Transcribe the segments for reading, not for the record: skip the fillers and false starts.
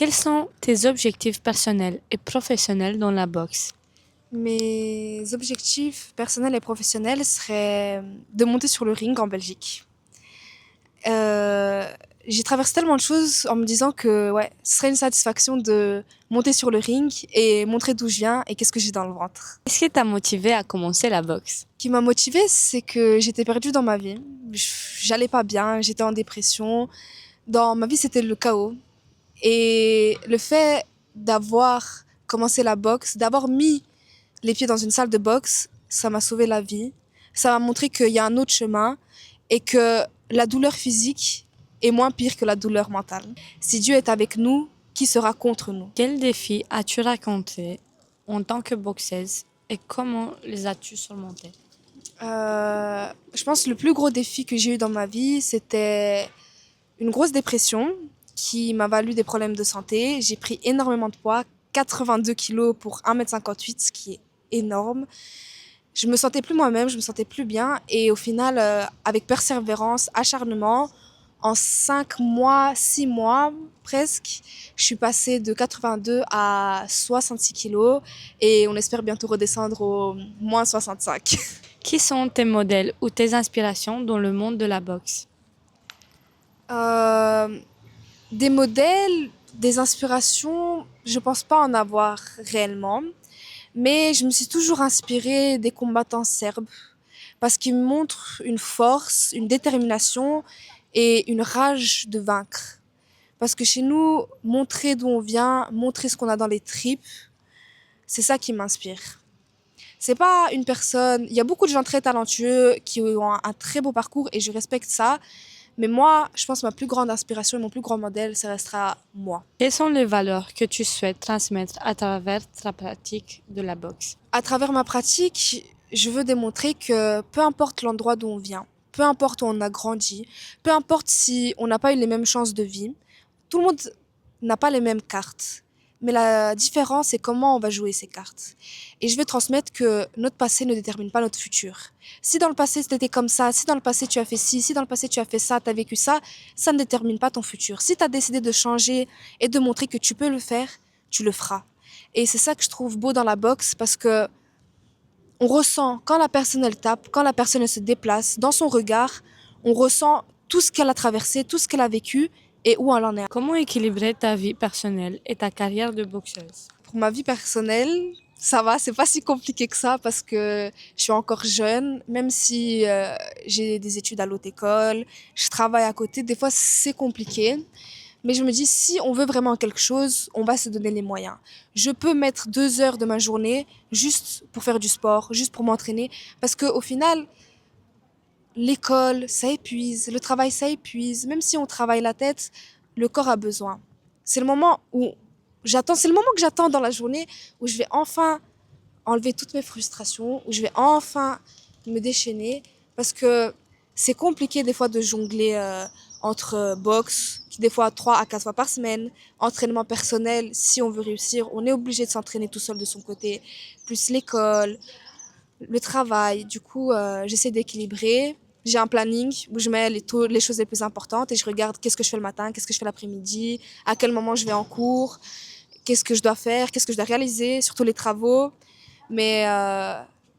Quels sont tes objectifs personnels et professionnels dans la boxe? Mes objectifs personnels et professionnels seraient de monter sur le ring en Belgique. Euh, j'ai traversé tellement de choses en me disant que ouais, ce serait une satisfaction de monter sur le ring et montrer d'où je viens et qu'est-ce que j'ai dans le ventre. Qu'est-ce qui t'a motivé à commencer la boxe? Ce qui m'a motivée, c'est que j'étais perdue dans ma vie. J'allais pas bien, j'étais en dépression. Dans ma vie, c'était le chaos. Et le fait d'avoir commencé la boxe, d'avoir mis les pieds dans une salle de boxe, ça m'a sauvé la vie. Ça m'a montré qu'il y a un autre chemin et que la douleur physique est moins pire que la douleur mentale. Si Dieu est avec nous, qui sera contre nous? Quels défis as-tu rencontrés en tant que boxeuse et comment les as-tu surmontés? Je pense que le plus gros défi que j'ai eu dans ma vie, c'était une grosse dépression qui m'a valu des problèmes de santé. J'ai pris énormément de poids, 82 kilos pour 1,58 m, ce qui est énorme. Je me sentais plus moi-même, je me sentais plus bien. Et au final, avec persévérance, acharnement, en 5 mois, 6 mois presque, je suis passée de 82 à 66 kilos et on espère bientôt redescendre au moins 65. Qui sont tes modèles ou tes inspirations dans le monde de la boxe? Euh, des modèles, des inspirations, je pense pas en avoir réellement, mais je me suis toujours inspirée des combattants serbes parce qu'ils montrent une force, une détermination et une rage de vaincre. Parce que chez nous, montrer d'où on vient, montrer ce qu'on a dans les tripes, c'est ça qui m'inspire. C'est pas une personne. Il y a beaucoup de gens très talentueux qui ont un très beau parcours et je respecte ça. Mais moi, je pense que ma plus grande inspiration et mon plus grand modèle, ça restera moi. Quelles sont les valeurs que tu souhaites transmettre à travers ta pratique de la boxe? À travers ma pratique, je veux démontrer que peu importe l'endroit d'où on vient, peu importe où on a grandi, peu importe si on n'a pas eu les mêmes chances de vie, tout le monde n'a pas les mêmes cartes. Mais la différence, c'est comment on va jouer ces cartes. Et je veux transmettre que notre passé ne détermine pas notre futur. Si dans le passé c'était comme ça, si dans le passé tu as fait ci, si dans le passé tu as fait ça, tu as vécu ça, ça ne détermine pas ton futur. Si tu as décidé de changer et de montrer que tu peux le faire, tu le feras. Et c'est ça que je trouve beau dans la boxe parce que on ressent quand la personne elle tape, quand la personne elle se déplace, dans son regard, on ressent tout ce qu'elle a traversé, tout ce qu'elle a vécu et où elle en est. Comment équilibrer ta vie personnelle et ta carrière de boxeuse? Pour ma vie personnelle, ça va, c'est pas si compliqué que ça parce que je suis encore jeune, même si j'ai des études à l'autre école, je travaille à côté, des fois c'est compliqué. Mais je me dis, si on veut vraiment quelque chose, on va se donner les moyens. Je peux mettre 2 heures de ma journée juste pour faire du sport, juste pour m'entraîner, parce qu'au final, l'école, ça épuise, le travail, ça épuise. Même si on travaille la tête, le corps a besoin. C'est le moment où c'est le moment que j'attends dans la journée où je vais enfin enlever toutes mes frustrations, où je vais enfin me déchaîner, parce que c'est compliqué des fois de jongler entre boxe, qui des fois 3 à 4 fois par semaine, entraînement personnel, si on veut réussir, on est obligé de s'entraîner tout seul de son côté, plus l'école, le travail. Du coup, j'essaie d'équilibrer. J'ai un planning où je mets les choses les plus importantes et je regarde qu'est-ce que je fais le matin, qu'est-ce que je fais l'après-midi, à quel moment je vais en cours, qu'est-ce que je dois faire, qu'est-ce que je dois réaliser, surtout les travaux. Mais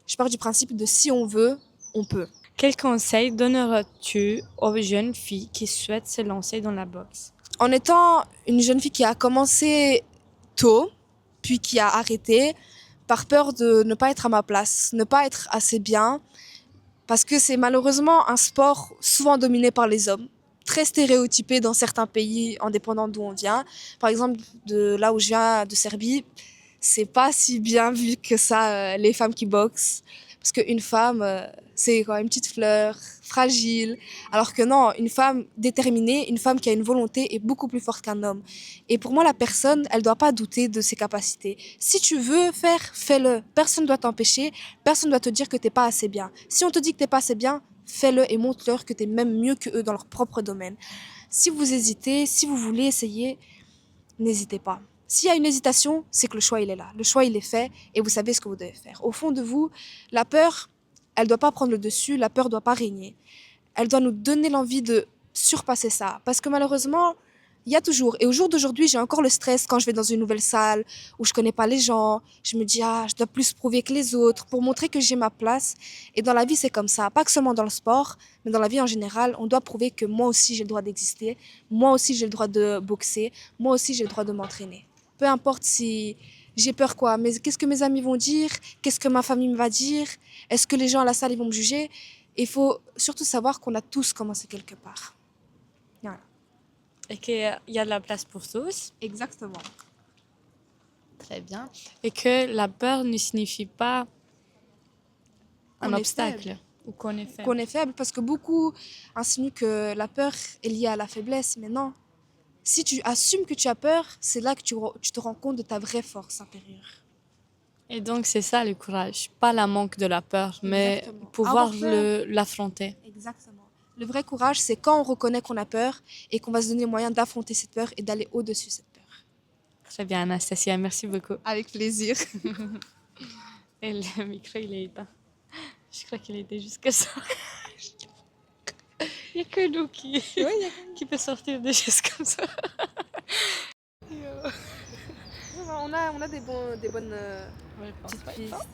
je pars du principe de si on veut, on peut. Quels conseils donneras-tu aux jeunes filles qui souhaitent se lancer dans la boxe? En étant une jeune fille qui a commencé tôt, puis qui a arrêté, par peur de ne pas être à ma place, ne pas être assez bien, parce que c'est malheureusement un sport souvent dominé par les hommes, très stéréotypé dans certains pays, indépendants d'où on vient. Par exemple, de là où je viens, de Serbie, c'est pas si bien vu que ça, les femmes qui boxent. Parce qu'une femme, c'est quand même une petite fleur, fragile. Alors que non, une femme déterminée, une femme qui a une volonté est beaucoup plus forte qu'un homme. Et pour moi, la personne, elle doit pas douter de ses capacités. Si tu veux faire, fais-le. Personne ne doit t'empêcher, personne ne doit te dire que t'es pas assez bien. Si on te dit que t'es pas assez bien, fais-le et montre-leur que tu es même mieux que eux dans leur propre domaine. Si vous hésitez, si vous voulez essayer, n'hésitez pas. S'il y a une hésitation, c'est que le choix il est là. Le choix il est fait et vous savez ce que vous devez faire. Au fond de vous, la peur, elle doit pas prendre le dessus, la peur doit pas régner. Elle doit nous donner l'envie de surpasser ça. Parce que malheureusement, Il y a toujours. Et au jour d'aujourd'hui, j'ai encore le stress quand je vais dans une nouvelle salle où je connais pas les gens. Je me dis, ah, je dois plus prouver que les autres pour montrer que j'ai ma place. Et dans la vie, c'est comme ça. Pas que seulement dans le sport, mais dans la vie en général, on doit prouver que moi aussi j'ai le droit d'exister. Moi aussi j'ai le droit de boxer. Moi aussi j'ai le droit de m'entraîner. Peu importe si j'ai peur quoi. Mais qu'est-ce que mes amis vont dire? Qu'est-ce que ma famille me va dire? Est-ce que les gens à la salle ils vont me juger? Il faut surtout savoir qu'on a tous commencé quelque part. Voilà. Et qu'il y a de la place pour tous. Exactement. Très bien. Et que la peur ne signifie pas un Qu'on est obstacle faible. ou qu'on est faible. Qu'on est faible parce que beaucoup insinuent que la peur est liée à la faiblesse, mais non. Si tu assumes que tu as peur, c'est là que tu te rends compte de ta vraie force intérieure. Et donc, c'est ça le courage. Pas la manque de la peur, mais Exactement. pouvoir Avoir peur. l'affronter. Exactement. Le vrai courage, c'est quand on reconnaît qu'on a peur et qu'on va se donner le moyen d'affronter cette peur et d'aller au-dessus de cette peur. Très bien, Anastasia. Merci beaucoup. Avec plaisir. Et le micro, il est éteint. Je crois qu'il était jusque ça. Il n'y a que nous qui peut sortir des choses comme ça. On a des bonnes Ouais, je pense petites pas. pistes.